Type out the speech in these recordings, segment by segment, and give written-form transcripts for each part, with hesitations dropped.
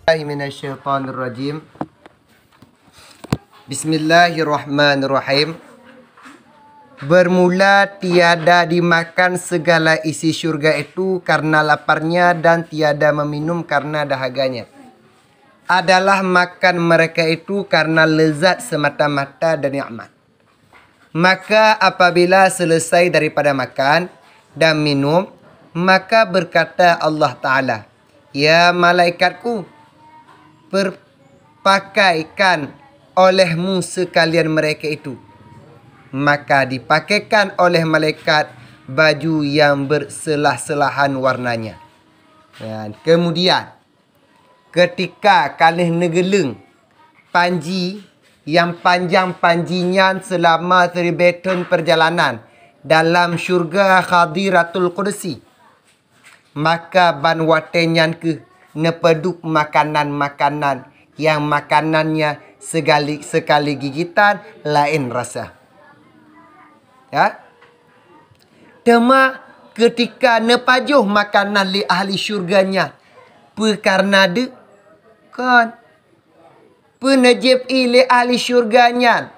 Minasyaitonirrajim. Bismillahirrahmanirrahim. Bermula tiada dimakan segala isi syurga itu karena laparnya dan tiada meminum karena dahaganya. Adalah makan mereka itu karena lezat semata-mata dan nikmat. Maka apabila selesai daripada makan dan minum, maka berkata Allah Ta'ala, "Ya malaikatku, perpakaikan olehmu sekalian mereka itu." Maka dipakaikan oleh malaikat baju yang berselah-selahan warnanya. Dan kemudian ketika kalih negeleng panji yang panjang panjinya selama 3 tahun perjalanan dalam syurga Khadiratul Qudsi, maka ban watenyan ke nepeduk makanan-makanan yang makanannya sekali gigitan lain rasa. Ya. Tema ketika nepajuh makanan li ahli syurganya perkarna de kan penajib li ahli syurganya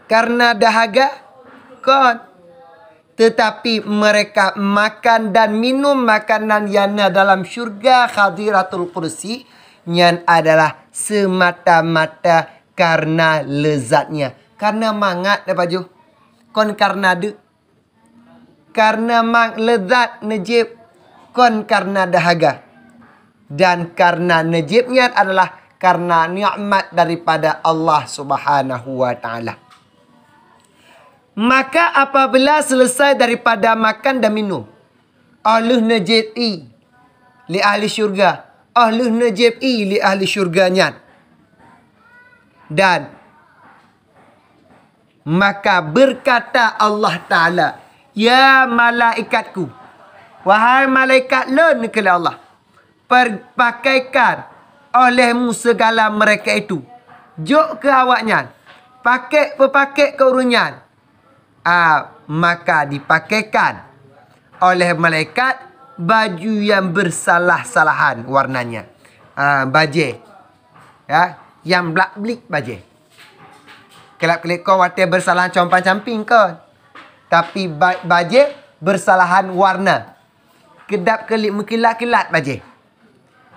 karena dahaga kan. Tetapi mereka makan dan minum makanan yang dalam syurga Khadiratul Qudsi yang adalah semata-mata karena lezatnya. Karena mangat dapat ju. Kon karena de. Karena mang lezat najib. Kon karena dahaga. Dan karena najibnya adalah karena nikmat daripada Allah Subhanahu wa Ta'ala. Maka apabila selesai daripada makan dan minum, Allah najib'i li ahli syurga, Allah najib'i li ahli syurganya. Dan maka berkata Allah Ta'ala, "Ya malaikatku, wahai malaikat len kala Allah, perpakaikan olehmu segala mereka itu. Jok ke awaknya, pakai ke urunyan." Maka dipakaikan oleh malaikat baju yang bersalah-salahan warnanya. Baju. Ya, yang blak-blik baju. Kelap-kelip kau wate bersalahan compang-camping kau. Tapi baju bersalahan warna. Kedap-kelip mekilat-kilat baju.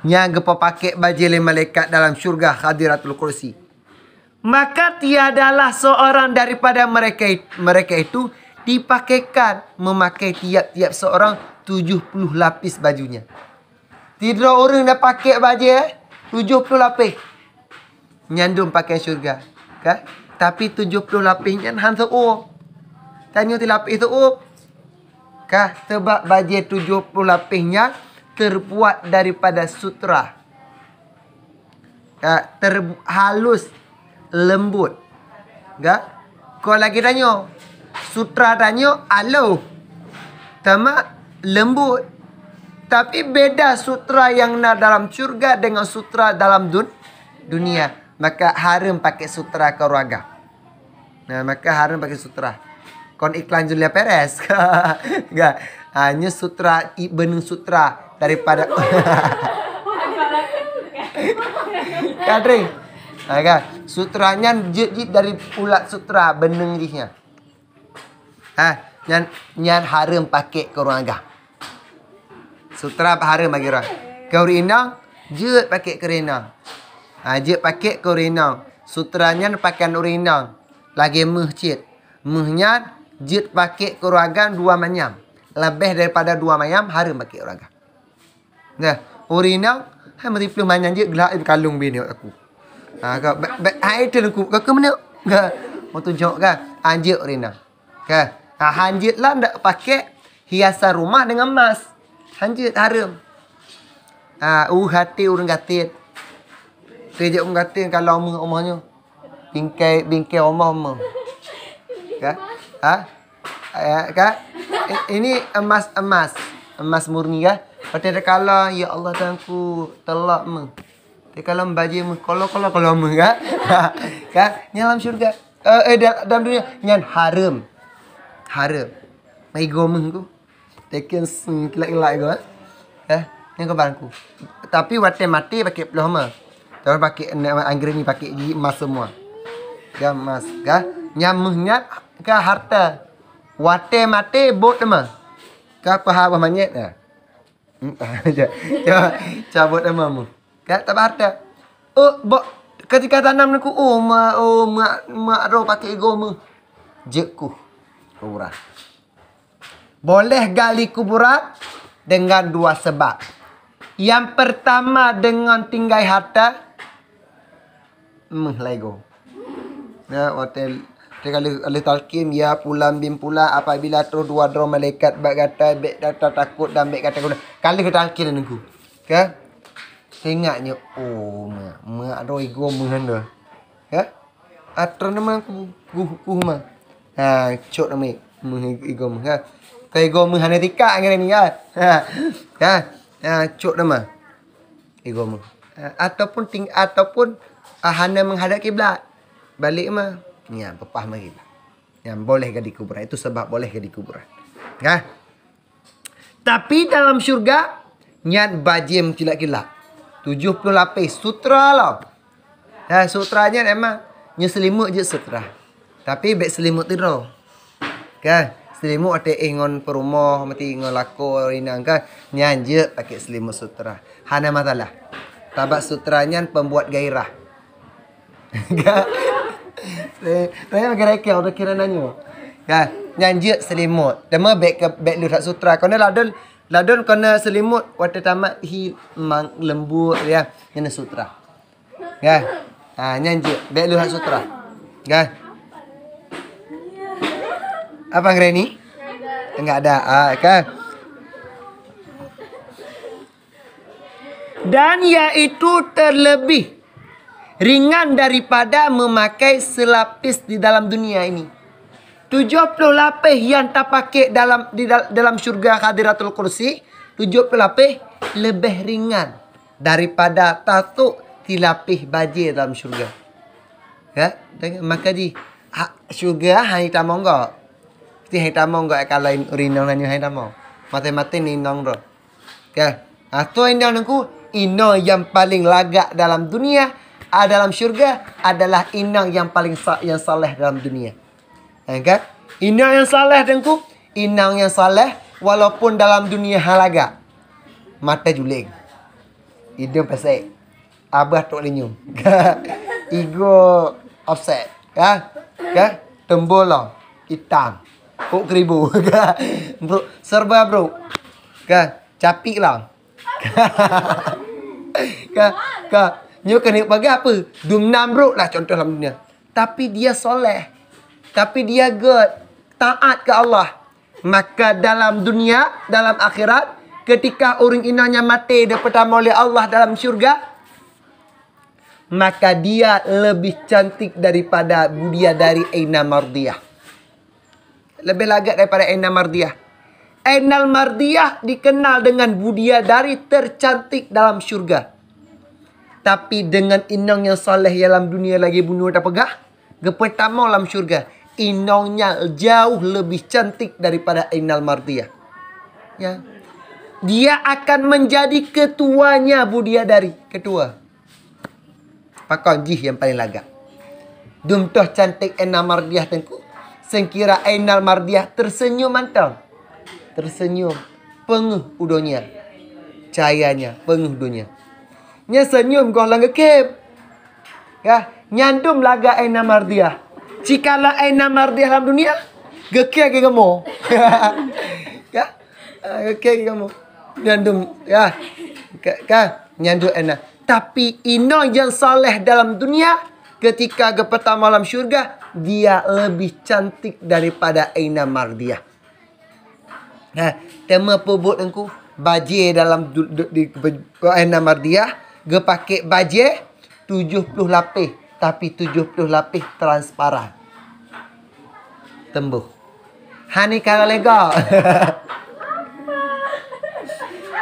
Yang gepa pakai baju oleh malaikat dalam syurga Khadiratul Qudsi. Maka tiadalah seorang daripada mereka itu dipakaikan memakai tiap-tiap seorang 70 lapis bajunya. Tidak orang dah pakai baju 70 lapis. Nyandung pakai syurga. Kan? Tapi 70 lapisnya han seup. Tanya 3 lapis seup. Kah sebab baju 70 lapisnya terbuat daripada sutra. Halus, lembut. Enggak? Kau lagi tanya. Sutra tanya, alo. Tamak, lembut. Tapi beda sutra yang dalam syurga dengan sutra dalam dunia. Maka haram pakai sutra keluarga. Nah, maka haram pakai sutra. Kon iklan Julia Perez. Enggak. Hanya sutra, benung sutra daripada... Kadri. Kan? Sutranya jit dari ulat sutra beneng dia. Nyan haram pakai keluarga. Sutra haram bagi orang. Kau rinang, jit pakai kerenang. Jit pakai kerenang. Sutranya pakai urinang. Lagi meh cit. Mehnya jit pakai keluarga 2 manyam. Lebih daripada 2 manyam haram pakai keluarga. Nah, urinang hai mesti peluk manyam jit gelak kalung bini aku. Itu aku ke mana? Mau tunjuk kan? Anjir urinang. Kan? Hanjit lah ndak pakai hiasan rumah dengan emas. Hanjit haram. Hati orang gatit. Kerja orang gatit kalau omahnya. Bingkai omah. Kan? Kan? Ini emas murni kan? Pada kalau ya Allah Tuhanku telak meng. Kalau baju meng kalau meng kan? Kan? Dalam syurga. Dalam dunia nyan haram. Mai gomeng ku. Tekan kelak-kelak ku. Yang kabarku. Tapi wate mati pakai pelama. Tahu pakai anggrek ni pakai gigi emas semua. Kan emas, kan? Nyamuhnya ke harta. Wate mate bot nama. Ka apa manyet ah. Cabut nama mu. Kan tak harta. Oh, bok ketika tanam aku mak ro pakai ego mu. Jekku. Kuburan. Boleh gali kuburan dengan dua sebab. Yang pertama dengan tinggai harta lego. Ya, hotel kalau oleh talqin ya pulang bin pula apabila terus dua dro malaikat bak kata bek data takut dan bek kata kali ke talqin aku. Kan? Tengoknya mak ro ego menghanda. Ya? Atro nama aku mah. Ha, cok nama ego mah. Kai ego menghanda tika ngene ni ya. Ha, cok nama. Ego mah. Ataupun hana menghadap kiblat. Balik mah. Ya, pepah mari. Yang boleh ke di kuburan. Itu sebab boleh ke di kuburan. Ha? Tapi dalam syurga nyat bajim kilak-kilak. 70 lapis sutra lah. Ha, sutranya memang selimut je sutra. Tapi beg selimut tidur. Kan? Selimut ada ingon perumah mati ingon lako inang kan. Nyan je pakai selimut sutra. Hana masalah. Tabak sutranya pembuat gairah. Kan? Saya pakai rekel udah kira nanya. Kan? Nyanjut selimut. Dema beg lu tak sutra. Kena ladon kena selimut waktu tamat mang lembut ya. Kena sutra. Kan? Ha nyanjut beg lu tak sutra. Kan? Apa ngere ni? Enggak ada. Kan? Dan yaitu terlebih ringan daripada memakai selapis di dalam dunia ini. 70 lapis yang tak pakai dalam syurga Hadiratul Kursi, 70 lapis lebih ringan daripada tatuk tilapis bajir dalam syurga. Ya, maka di syurga hai tamong go. Ti hai tamong go kalau urinong nanya hai tamong. Mate-mate ni nong ro. Ya, atau indang nengku ino yang paling lagak dalam dunia dalam syurga adalah inang yang paling yang saleh dalam dunia. Kan? Inang yang saleh dengku, inang yang saleh walaupun dalam dunia halaga. Mata juling. Hidung pesek. Abah tok lenyum. Ego offset. Kan? Kan? Tembola hitam. Puk keribu. Bro, serba bro. Kan? Capik lah. Kan? Nyo kena bagi apa? Dumnam bro lah contoh dalam dunia. Tapi dia soleh. Tapi dia good. Taat ke Allah. Maka dalam dunia, dalam akhirat, ketika orang inanya mati dan pertama oleh Allah dalam syurga, maka dia lebih cantik daripada bidadari Aina Mardiyah. Lebih lagak daripada Aina Mardiyah. Ainal Mardiyah dikenal dengan bidadari tercantik dalam syurga. Tapi dengan inang yang saleh dalam dunia lagi bunuh tak pegah. Pertama dalam syurga. Inangnya jauh lebih cantik daripada Ainal Mardiyah. Ya. Dia akan menjadi ketuanya bidadari. Ketua. Pakon jih yang paling lagak. Dumtoh cantik Ainal Mardiyah tengku. Sengkira Ainal Mardiyah tersenyum mantang. Tersenyum. Penguh udonya. Cahayanya. Penguh udonya. Nya senyum kau lang kekep. Ya, nyandum laga Aina Mardiyah. Cikala Aina Mardiyah dalam dunia, gekek ke kamu. Ya. Gekek ke kamu. Nyandum ya. Kan nyandum Aina. Tapi ino yang saleh dalam dunia ketika ke pertama malam syurga, dia lebih cantik daripada Aina Mardiyah. Nah, tema pebut engku bajir dalam di Aina Mardiyah. Dia pakai bajir 70 lapis. Tapi 70 lapis transparan. Tembuh. Hani kalau lega.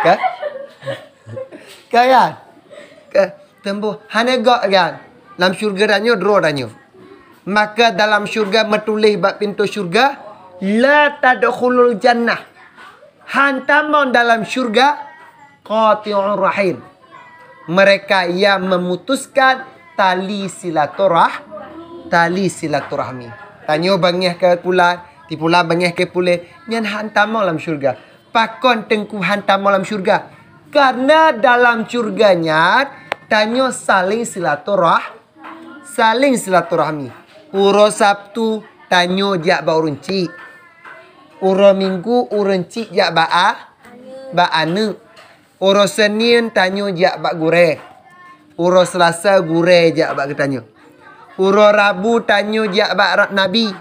Kan? Kan? Tembuh. Hani lega kan? Dalam syurga danyo, draw danyo. Maka dalam syurga metulis bab pintu syurga. La tadkhulul jannah. Hantaman dalam syurga. Qati'ur rahim. mereka yang memutuskan tali silaturahmi. Tanya bangih ke pulan, ti pulan bangih ke pule, nyan hantam dalam syurga. Pakon tengku hantam dalam syurga. Karena dalam syurganya tanya saling silaturahmi. Uro Sabtu tanyo jak ba urunci. Uro Minggu urunci jak ba anu. Uro Senin tanyo jak ba gure. Uro Selasa gure jak ba tanyo. Uro Rabu tanyo jak ba Nabi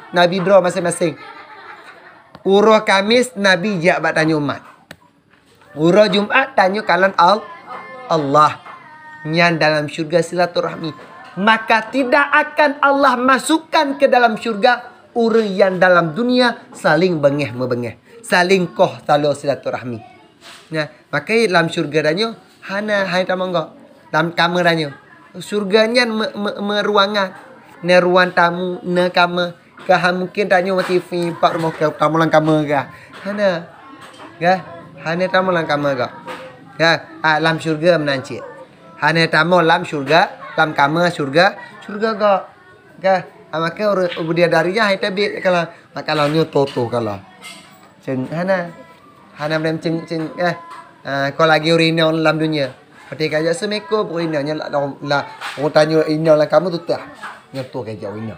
draw masing-masing. Uro Kamis Nabi jak ba tanyo umat. Uro Jumaat tanyo kalan Allah. Nyan dalam syurga silaturahmi. Maka tidak akan Allah masukkan ke dalam syurga orang yang dalam dunia saling bengeh-membengeh. Saling koh talo silaturahmi. Nah, maka dalam syurga danyo hana tamanggo. Dalam kamar danyo. Syurganya meruangan. Ne ruang tamu, ne kamar. Kah mungkin danyo TV pak rumah ke tamu lang kamar ga. Hana. Ga, hana tamu lang kamar ga. Ga, dalam syurga menancik. Hana tamu dalam syurga. Dalam kamar syurga ga maka dia darinya hai tabi kalau nyu toto kalau ceng hana belum ceng kau lagi urina dalam dunia ketika aja semeko urinanya lah tanya ina lah kamu tu tah nyentuh ke jauh ina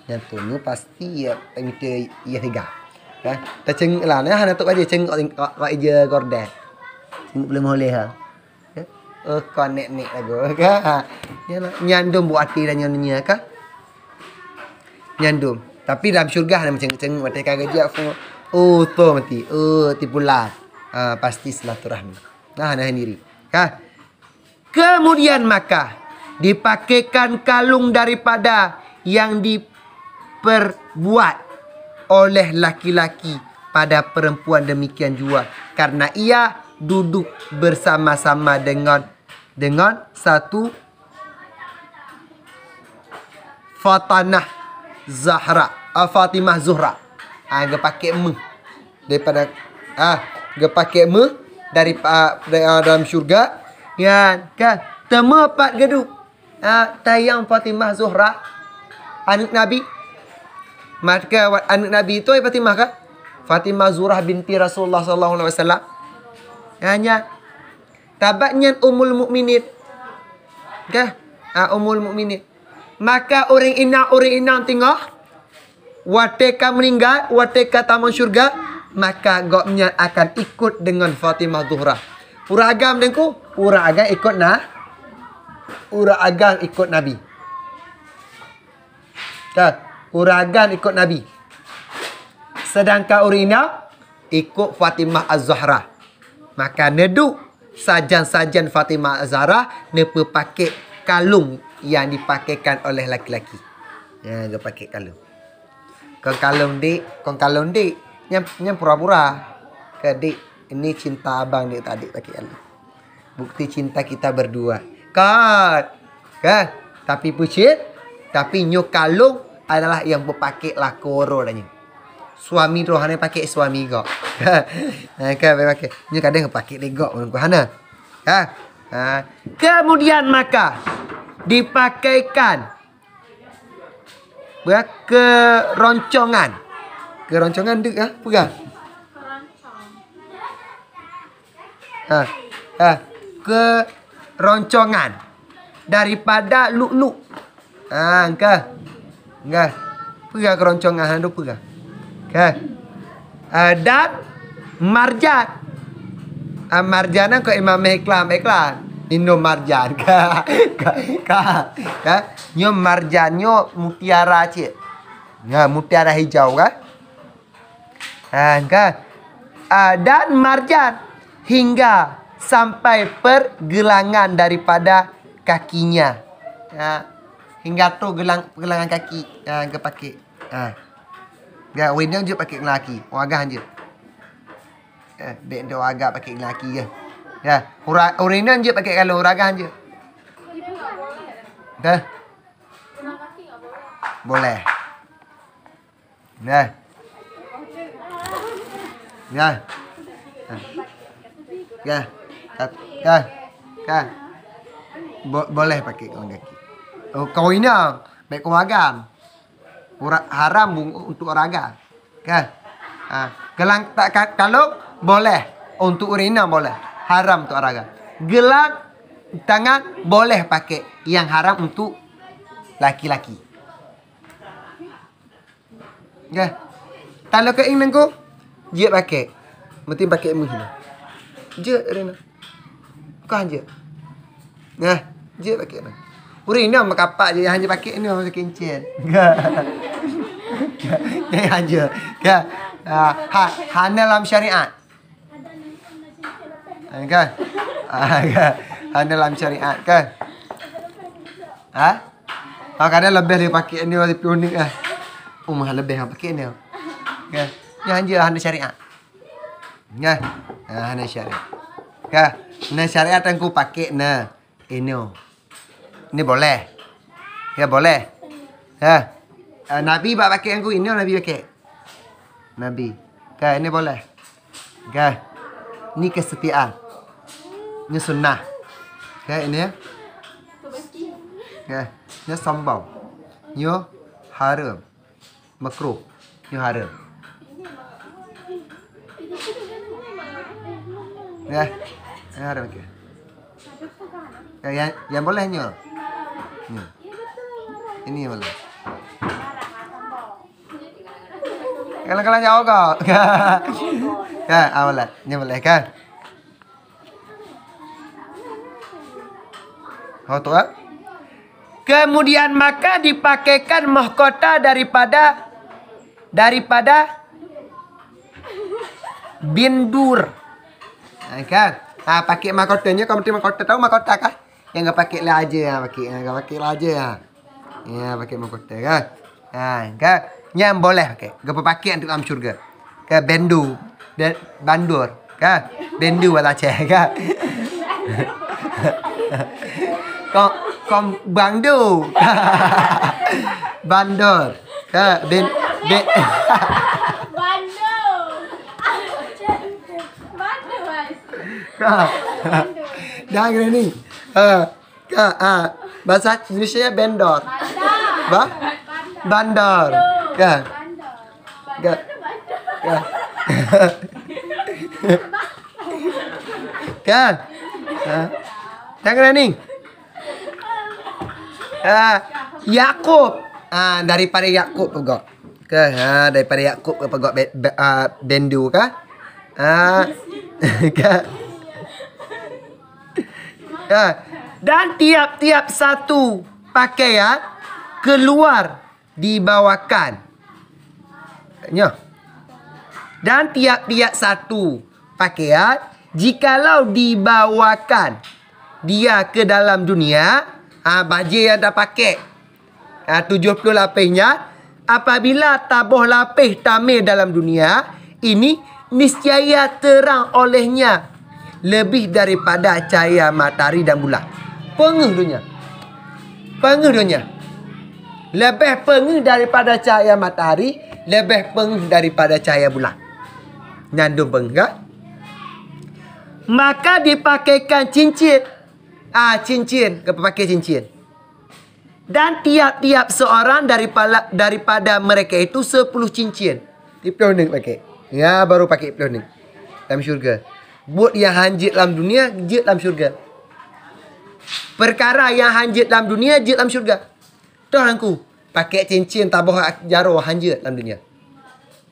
nyentuh nyu pasti ya emite iya tiga kan ta ceng lah nah hana tu aja ceng kau aja gorde belum boleh ha kon nek lagu ka nyandum buat hati dan nyonya ka nyandum tapi dalam syurga ada macam mati kagak to mati tipulah pasti silaturahmi nah sendiri ka kemudian maka dipakaikan kalung daripada yang diperbuat oleh laki-laki pada perempuan demikian juga karena ia duduk bersama-sama dengan satu Fatimah Zuhra. Dia pakai me daripada dia pakai me dari dalam syurga. Ya, kan? Temu pat geduk. Tayang Fatimah Zuhra anak Nabi. Maka anak Nabi itu Fatimah kan? Fatimah Zuhra binti Rasulullah sallallahu alaihi wasallam. Hanya tabaknya Ummul Mukminin. Kah? Ummul Mukminin. Maka orang ina tengok wateka meninggal, wateka tamu syurga, maka goknya akan ikut dengan Fatimah Zuhra. Ura agam dengku, ura agam ikut Nabi. Kah? Ura agam ikut Nabi. Sedangkan urina ikut Fatimah Az-Zahra. Maka nedu sajan-sajan Fatimah Az-Zahra nepa pakai kalung yang dipakaikan oleh laki-laki. Ya, dia pakai kalung. Kau kalung dik, nyam pura-pura. Ke dik, ini cinta abang dik tadi pakai kalung. Bukti cinta kita berdua. Kan? Tapi pucit, tapi nyok kalung adalah yang berpakai lakoro danya. Suami tu hana pakai suami kau. Kan pakai. Ni kadang pakai legok menurut hana. Kemudian maka dipakaikan keroncongan. Keroncongan dek pegang. Keroncongan daripada luk-luk. Enggak. Pegang keroncongan hendak pegang. Dan marjan. Marjana kau imam iklan. Indo marjan. Nyo marjanyo mutiara cik. Ya, mutiara hijau kan? Dan marjan hingga sampai pergelangan daripada kakinya. Hingga tu gelangan kaki ke pakai. Ga wendang je pakai lelaki. Wagah je. Dek agak pakai lelaki je. Ya, urinan je pakai kalung uragah je. Dah. Boleh. Dah. Ya. Ya. boleh pakai kawan kaki. Oh, kau ini baik keluarga. Haram untuk olahraga. Kan? Gelang kalau boleh untuk urina boleh. Haram untuk olahraga. Gelang tangan boleh pakai. Yang haram untuk laki-laki. Kan? Kalau kau ingin kau dia pakai. Mesti pakai ilmu sini. Je urina. Kau je. Nah, je pakai ni. Urina makapak je hanya pakai ni masa kincin. Yang aja. Kan? Hana dalam syariat. Kan? Hana dalam syariat kan? Kadang lebih dia pakai ni lebih unik ah. Umah lebih pakai ni. Kan? Yang aja hana syariat. Kan? Hana syariat. Kan? Nah syariat aku pakai nah ini. Ini boleh. Ya boleh. Ya. Nabi bak pakai aku ini Nabi pakai. Nabi. Kan ini boleh. Kan. Ini kesetiaan. Ini sunnah. Kan ini ya. Kan. Ini sombong. Ini haram. Makruh. Ini haram. Ya. Ini haram ke? Yang bolehnya. Ini boleh. Kalau jauh kau. Kan, boleh. Ini boleh kan? Oh tu ah. Kemudian maka dipakaikan mahkota daripada bindur. Kan? Pakai mahkotanya, kau mesti mahkota tahu mahkota kan? Yang enggak pakai lah aja pakai. Enggak pakai lah aja ya. Pakai mahkota kan? Kan? Yang boleh pakai. Enggak pakai untuk dalam syurga. Kan bendu, bandur, kan? Bendu bahasa Aceh kan? Kau bandu. Bandor. Kan? Jangan gini ni. Bahasa Indonesia bendor. Bandar. Kan? Kan? Jangan ni. Yakub. Daripada Yakub pegak. Kan? Daripada Yakub pegak bendu kan? Kan? Dan tiap-tiap satu pakaian keluar dibawakan. Dan tiap-tiap satu pakaian jikalau dibawakan dia ke dalam dunia, baju yang dah pakai 70 lapisnya, apabila tabuh lapis tamir dalam dunia, ini niscaya terang olehnya lebih daripada cahaya matahari dan bulan. Pengeh dunia. Lebih pengeh daripada cahaya matahari, lebih pengeh daripada cahaya bulan. Nyandung pengeh kan? Maka dipakaikan cincin. Cincin, pakai cincin. Dan tiap-tiap seorang daripada mereka itu 10 cincin. Di pelunik pakai. Ya, baru pakai pelunik dalam syurga. Buat yang hanjit dalam dunia, jit dalam syurga. Perkara yang hanjit dalam dunia, jit dalam syurga. Tuh aku pakai cincin tabuh jaruh hanjit dalam dunia.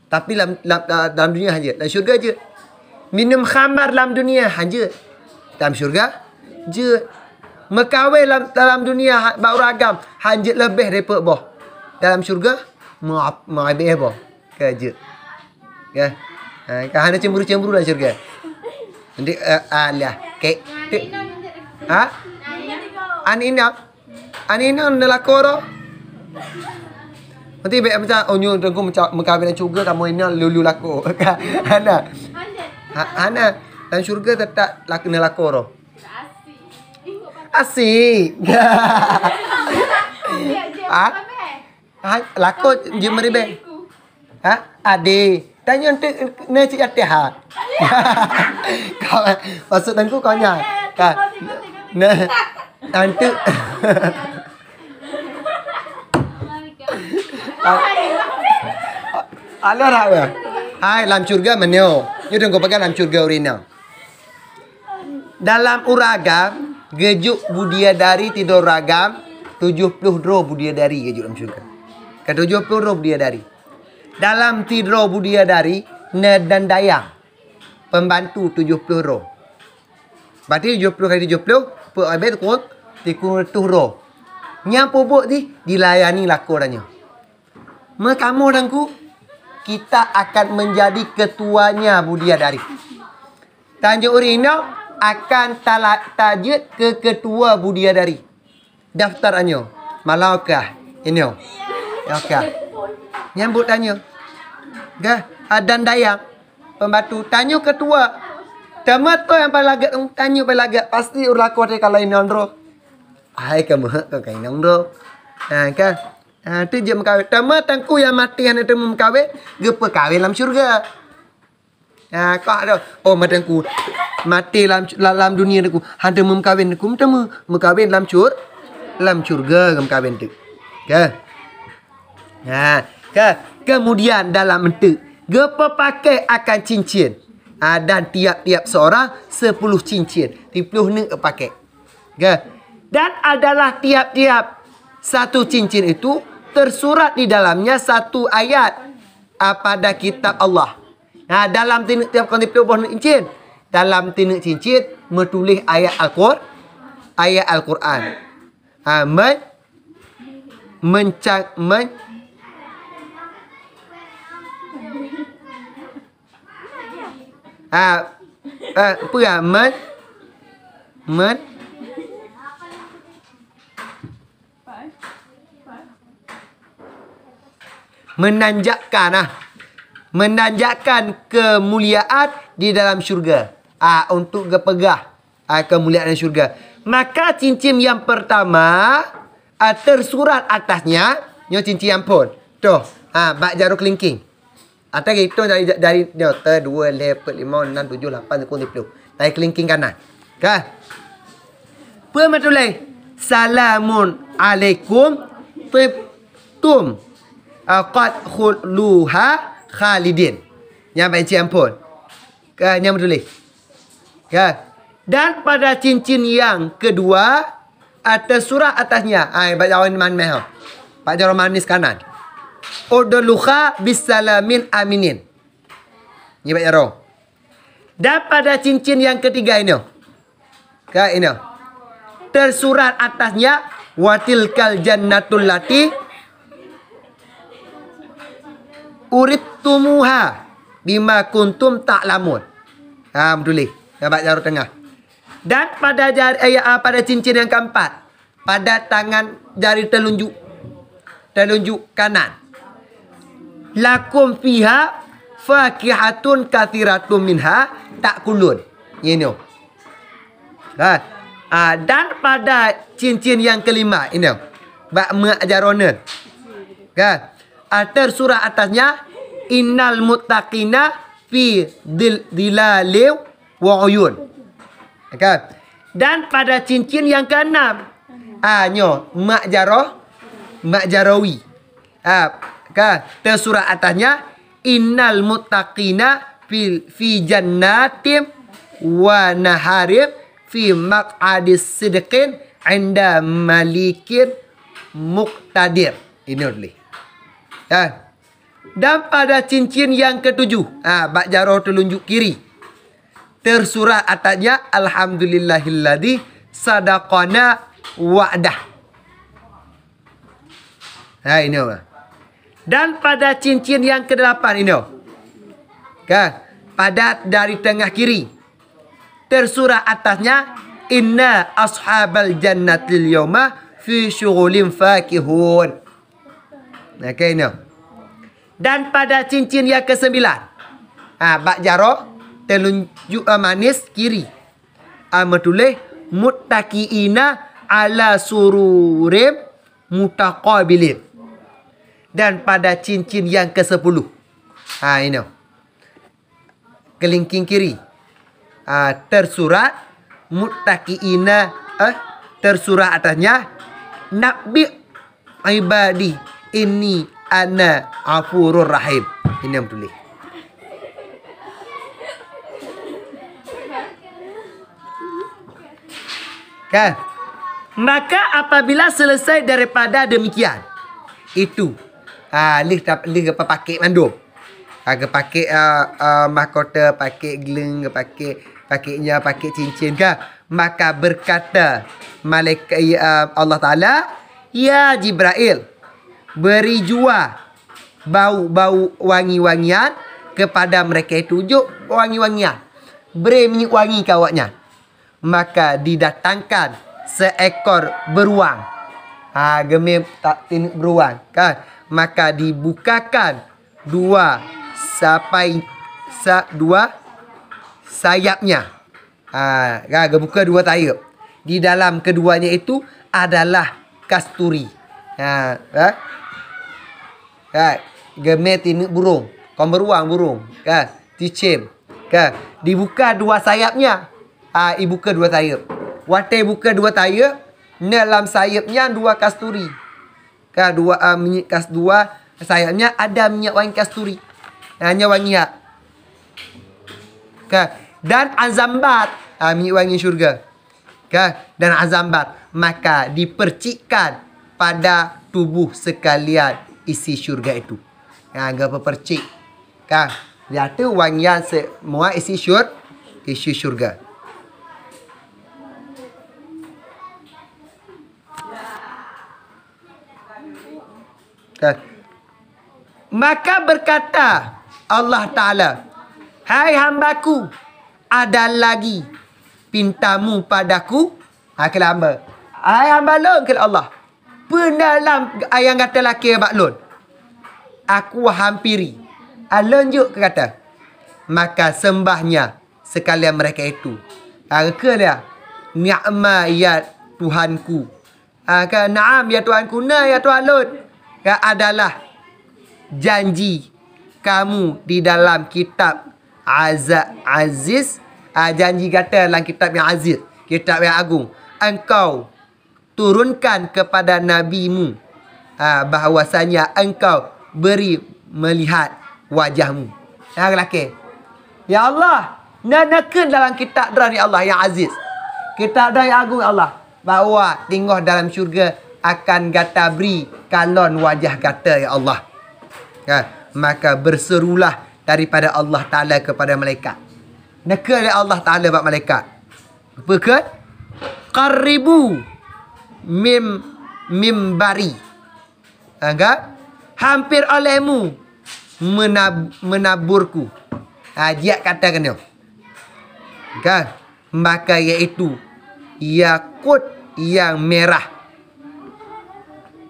Tapi dalam dunia hanjit, dalam syurga je. Minum khamar dalam dunia hanjit. Dalam syurga je. Mekawai dalam dunia beragam hanjit lebih daripada boh. Dalam syurga maabih boh. Ke je. Ya. Kan ada cemburu-cemburu dalam syurga. Nanti alah kek. Anina nelakoro. Nanti baik macam onyo dengku macam mengkahwin juga kamu ini lulu lako. Ana dalam syurga tetap nelakoro. Asik. Lako je meribe. Ade. Tanya nanti nasi ate ha. Kau maksud aku kau nya. Kan. Antu. Alah apa? Hai, dalam syurga menyo. Yo dong kau pakai dalam syurga urina. Dalam uragam, gejuk budiadari tidur ragam 70 roh budiadari gejuk dalam syurga. Ke 70 roh budiadari. Dalam tidur budiadari dan dayang pembantu 70 roh. Berarti 70 kali 70 per habis kurang 300 roh. Yang pupuk ni dilayani lakorannya. Kamu danku kita akan menjadi ketuanya budiadari. Tanjung Urino akan tajud ke ketua budiadari. Daftarannya. Malaukah? Ini. Okey. Nyambut tanya. Gah, dan dayang pembantu tanya ketua. Tama tu yang paling lagak tanya paling lagak pasti urlaku ada kalau ini ondro. Hai kamu kau kain ondro. Kan? Tu je mengkawin. Tama tangku yang mati yang ada mengkawin, gepa kawin dalam syurga. Kau ada. Oh matangku mati dalam dunia aku. Handa mengkawin aku tama mengkawin dalam syurga mengkawin tu. Kan? Kemudian dalam mentu gepa pakai akan cincin. Dan tiap-tiap seorang 10 cincin. 10 ni pakai. Dan adalah tiap-tiap satu cincin itu tersurat di dalamnya satu ayat pada kitab Allah. Dalam tiap kali 10 cincin. Dalam tiap cincin menulis ayat Al-Quran. Apa ya? Menanjakkan kemuliaan di dalam syurga. Untuk pegah kemuliaan di syurga. Maka cincin yang pertama tersurat atasnya nyo cincin yang pun. Tuh, bak jarum kelingking. Atas itu dari nota 2, 4, 5, 6, 7, 8, 9, 10. Dari kelingking kanan. Kan? Pematulai. Salamun alaikum tibtum qad khuluha khalidin. Yang baca ampun. Kan yang betul. Kan? Dan pada cincin yang kedua tersurat atasnya. Baca jawapan manis. Baca jawapan manis kanan. Udluha bisalamin aminin. Ni baca roh. Dan pada cincin yang ketiga ini. Kan ini. Tersurat atasnya watilkal jannatul lati uridtumuha bima kuntum ta'lamun. Betul. Baca jarum tengah. Dan pada pada cincin yang keempat, pada tangan jari telunjuk kanan. Lakum fiha fakihatun kathiratun minha ta'kulun. Ini. Dan pada cincin yang kelima ini. Bak mengajaronen. Kan? Tersurat atasnya innal muttaqina fi dilalil wa uyun. Kan? Dan pada cincin yang keenam makjarawi. Kan? Tersurat atasnya innal muttaqina fi jannatim wa naharim fi maq'adis sidqin 'inda malikin muqtadir. Ini dulu. Dan pada cincin yang ketujuh, bak jaroh telunjuk kiri. Tersurat atasnya alhamdulillahilladzi sadaqana wa'dah. Ini. Dan pada cincin yang ke-8 ini. Kan? Pada dari tengah kiri. Tersurat atasnya inna ashabal jannatil yawma fi syughulin fakihun. Okay, ini. Dan pada cincin yang ke-9. Bak jaroh telunjuk manis kiri. Metulis muttaqiina ala sururim mutaqabilin. Dan pada cincin yang ke-10. Ini. Kelingking kiri. Tersurat muttaqiina tersurah atasnya, Nabi ibadi ini ana afurur rahim. Ini yang tulis. Kan? Maka apabila selesai daripada demikian, itu lih ke pakai mandum. Ke pakai mahkota, pakai gelang, pakainya pakai cincin kan. Maka berkata malaikat Allah Taala, ya Jibril, beri jua bau wangi-wangian kepada mereka itu. Juk wangi-wangian, beri minyak wangi ke awaknya. Maka didatangkan seekor beruang. Gemim tak tinuk beruang kan. Maka dibukakan dua sayapnya. Kan buka dua sayap. Di dalam keduanya itu adalah kasturi. Gemim tinuk burung. Kon burung kan. Dicem kan. Dibuka dua sayapnya. Buka dua sayap. Waktu buka dua sayap, dalam sayapnya dua kasturi. Kan minyak dua sayapnya ada minyak wangi kasturi. Hanya wangi hak. Kan dan azambat, minyak wangi syurga. Kan dan azambat, maka dipercikkan pada tubuh sekalian isi syurga itu. Apa percik. Kan dia tu wangian semua isi syurga. Maka berkata Allah Ta'ala, hai hambaku, ada lagi pintamu padaku? Kala hamba, hai hamba lon kala Allah, penalam ayang kata laki baklon, aku hampiri alon juk kata. Maka sembahnya sekalian mereka itu. Kala ni'ma ya Tuhanku. Na'am ya Tuhanku, na ya Tuhan lon. Adalah janji kamu di dalam kitab Aziz. Janji kata dalam kitab yang aziz, kitab yang agung, engkau turunkan kepada nabimu bahawasanya engkau beri melihat wajahmu. Yang lelaki, ya Allah, nanakan dalam kitab dari Allah yang aziz, kitab dari yang agung Allah, bahawa tinggal dalam syurga akan kata beri kalon wajah kata ya Allah. Maka berserulah daripada Allah Ta'ala kepada malaikat. Neka oleh Allah Ta'ala buat malaikat. Apa ke? Qaribu mimbari. Hampir olehmu menaburku. Dia katakan dia. Maka iaitu yakut yang merah,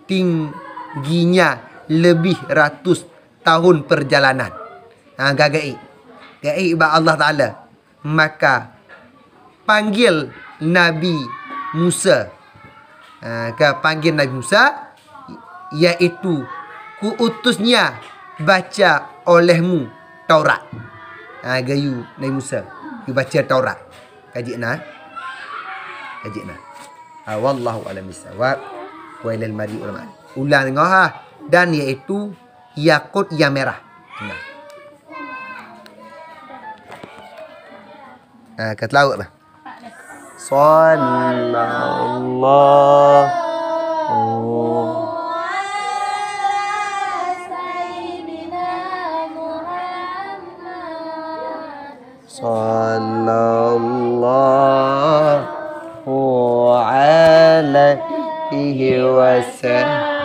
tingginya lebih ratus tahun perjalanan. Gagai ba Allah Ta'ala. Maka panggil Nabi Musa. Panggil Nabi Musa, iaitu kuutusnya baca olehmu Taurat. Gayu Nabi Musa, you baca Taurat. Kajikna. Wallahu a'lam bissawab. Wa ilal mari ulama. Ulang tengok dan iaitu yakut yang merah. Kata laut lah. Sallallahu alaihi wasallam.